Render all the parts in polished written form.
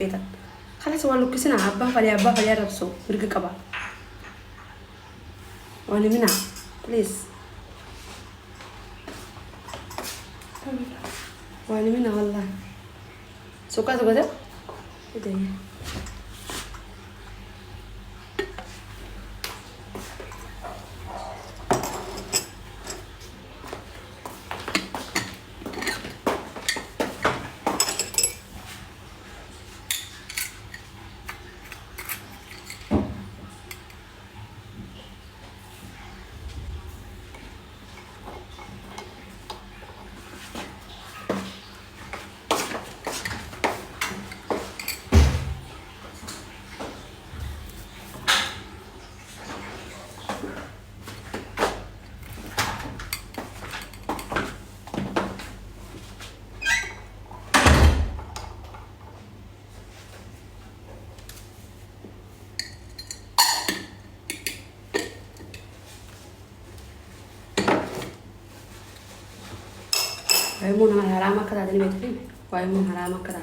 بيتا خلاص والله كسنا عبا فلي ربسو برق قبا وانا منع بليز وانا منع والله سوكا ده ايه ده ويمون هرامة كذا دني بيتفين ويمون هرامة كذا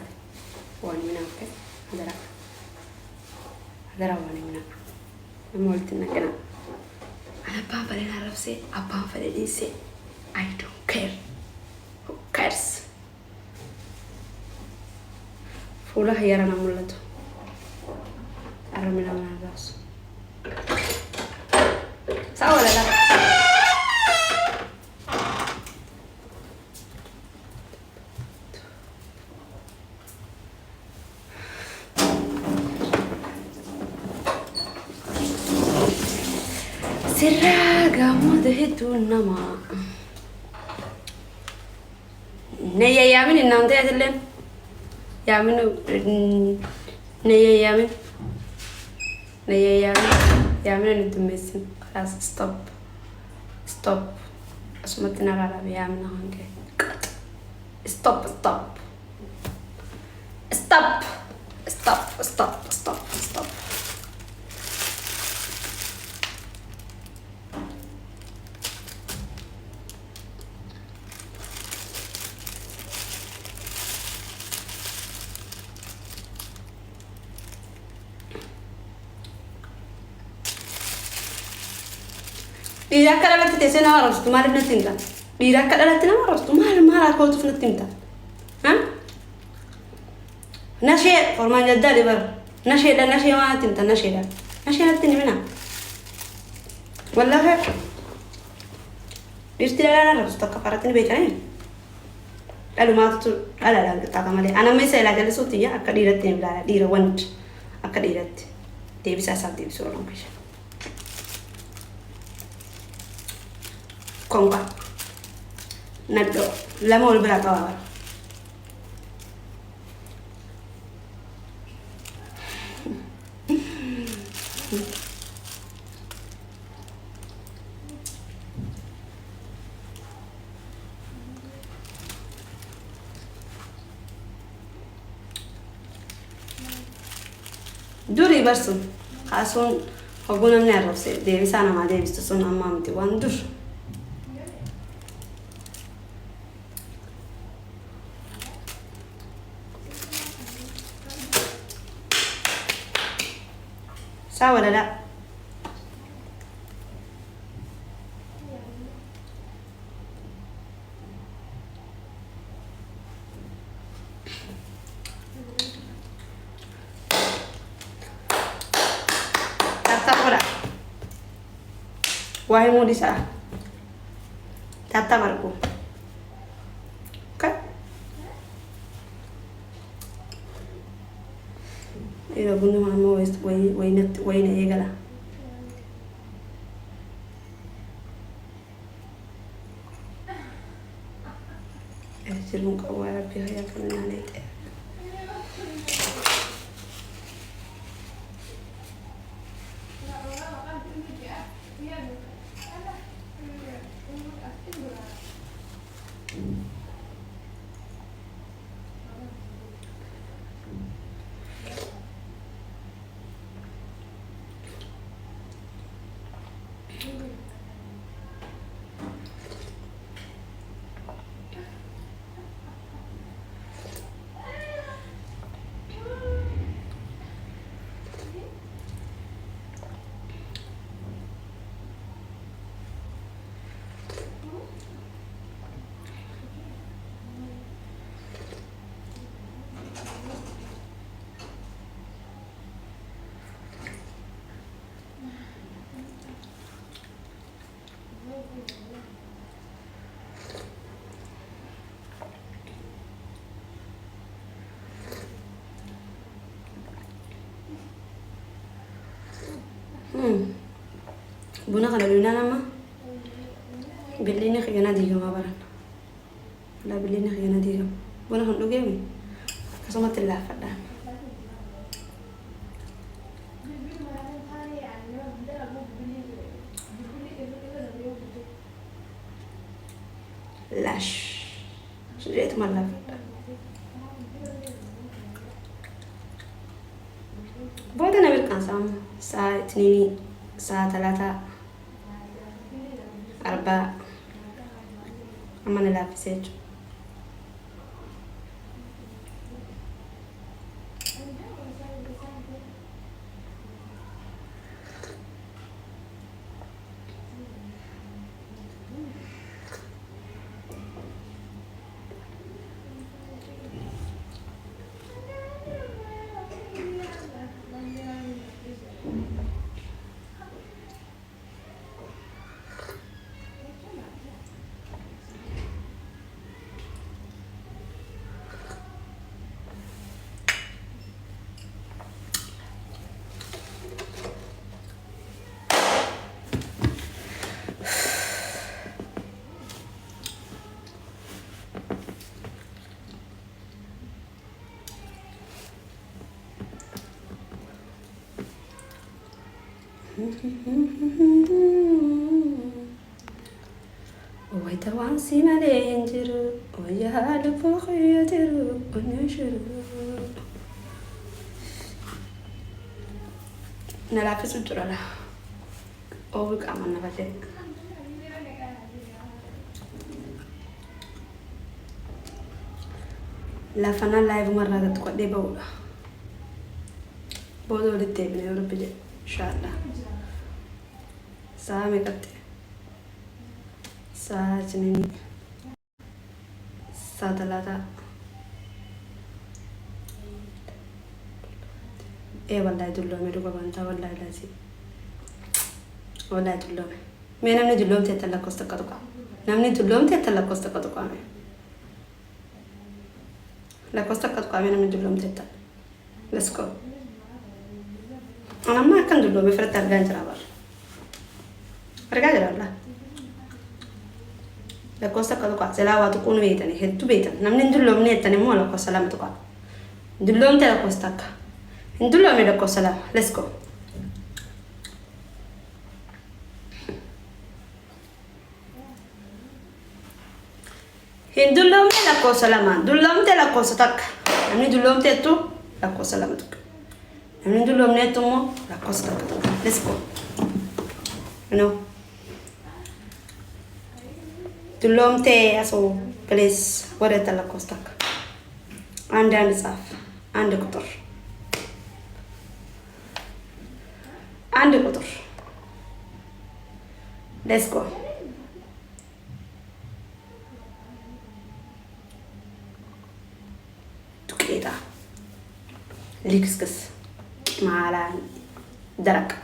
واني منع اوكي هذا واني منع مولت نكنا أنا بابا لنا رفسي أبا فلديسي I don't care who cares فولا هي رانا مولته أرمينا من الراس سوا ولا لا سراغا مدهتو النما نيا يامن النام ده أدلين يامن نيا يامن يامن ندمسين خلاص ستوب اسمتنا العربي يامن هانجي ستوب إذا كلمت تسينا ورستو ما لبنا تنتا إذا كلمتنا ورستو ما راكو تفنا تنتا ها نشي فرمان جدالي بر نشي ما تنتا نشي نتني منها والله هيك بيرتلا لا رستو كفارتني بيتاني قالوا ما تطل لا قطعة مالي أنا ما يسأل على صوتي يا أكديرتني بلا ديرة وانت أكديرت تبي أساعد تبي سولون كيش كونغا ندو لا مول بلا طوال دوري برسم خاصون هقولنا من الرفسة ديفيس أنا ما ديفيس تصون أمامتي واندور صح ولا لا تابتابورا وهي مودي سا تابتاباركو اوكي إذا قلنا ما هو وين يجلا أجلون كوارا بيها يا فنان عليك buna kana luna nama bilini khiyana digama baran la bilini khiyana digama buna kan dogemi kasama tilla fada lash جيت مرة بودا نبي كان ساعة 2 ساعة 3 4 أما نلعب سيج ويتوان سيمالي ينجرو ويهال فوق يترو ونشرو نلعب في سجرة لا أوك عملنا بدك لا فنا لايف مرة تقعد بولا بودو للتابين يا رب إن شاء الله سامي كتير ساعة 2 ساعة 3 إيه والله دلومي دوبا بنتا والله لازم والله دلومي مين نمني دلوم تيتلا كوستا كدوكا نمني دلوم تيتلا كوستا كدوكا مين لا كوستا كدوكا مين نمني دلوم تيتلا let's go أنا ما كان دلومي فرت أرجع جرابر أرجع جرابلا la cosa che qua se la vado con vetani che tu vetani non ne dullo netta ne mo la cosa la metto qua dullo te la costa qua dullo me la cosa la let's go dullo me la cosa la ma dullo te la cosa tac non dullo te tu la cosa la metto non dullo ne tu mo la cosa tac let's go no دلوم تي أسو بليس ورد على كوستك عندي صاف عندي قطر عندي قطر let's go تكيدا ليكسكس مع درك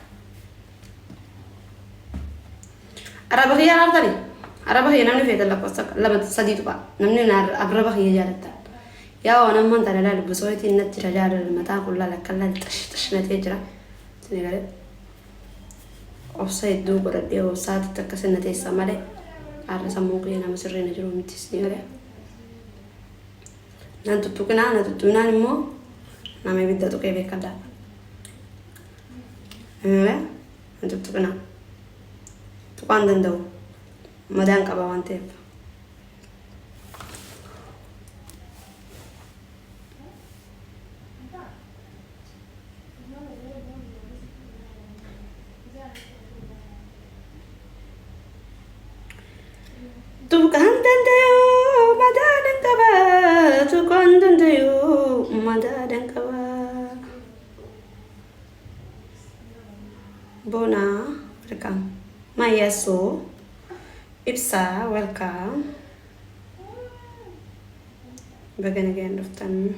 أربعة هي عارضني أربعة هي نمني في دلك وسك لما تصديق بقى نمني نار أربعة هي جالت يا وانا ما ترى لا بسويتي النت رجال المتاع كلها لك كلها تش نتيجة تنقل أوصيد دوب ردي وساعة تكسر نتيجة سمالي عارف سموكي أنا مسرين أجرو متسني ولا نانتو تكنا نانتو تنا نمو نامي بدأ تكيف كذا إيه نانتو تكنا تكون دندو مدان كبا وانتيب تكون دندو مدان كبا تكون دندو مدان كبا بونا ركام ما يسو Ipsa, welcome. Begin again of time.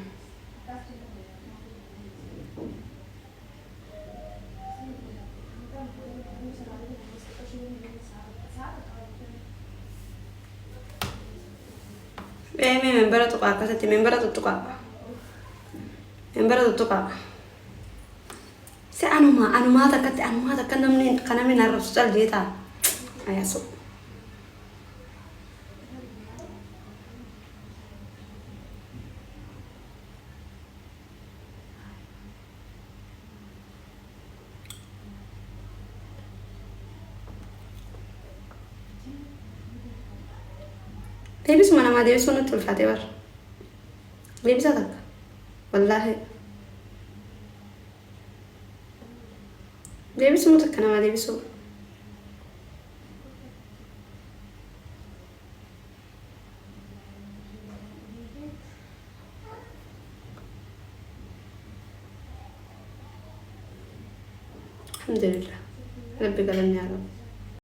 Member to ka kasi member to ka. Member to ka. أنا ما تكت أنا ما تكنا من كنا من الرسول جيتا أيا سو بيبي سمعنا ما ديبي سونة الفاتحة بر بيبي صدق والله بيبي سمعت كنا ما ديبي سو الحمد لله ربي قلنا يا رب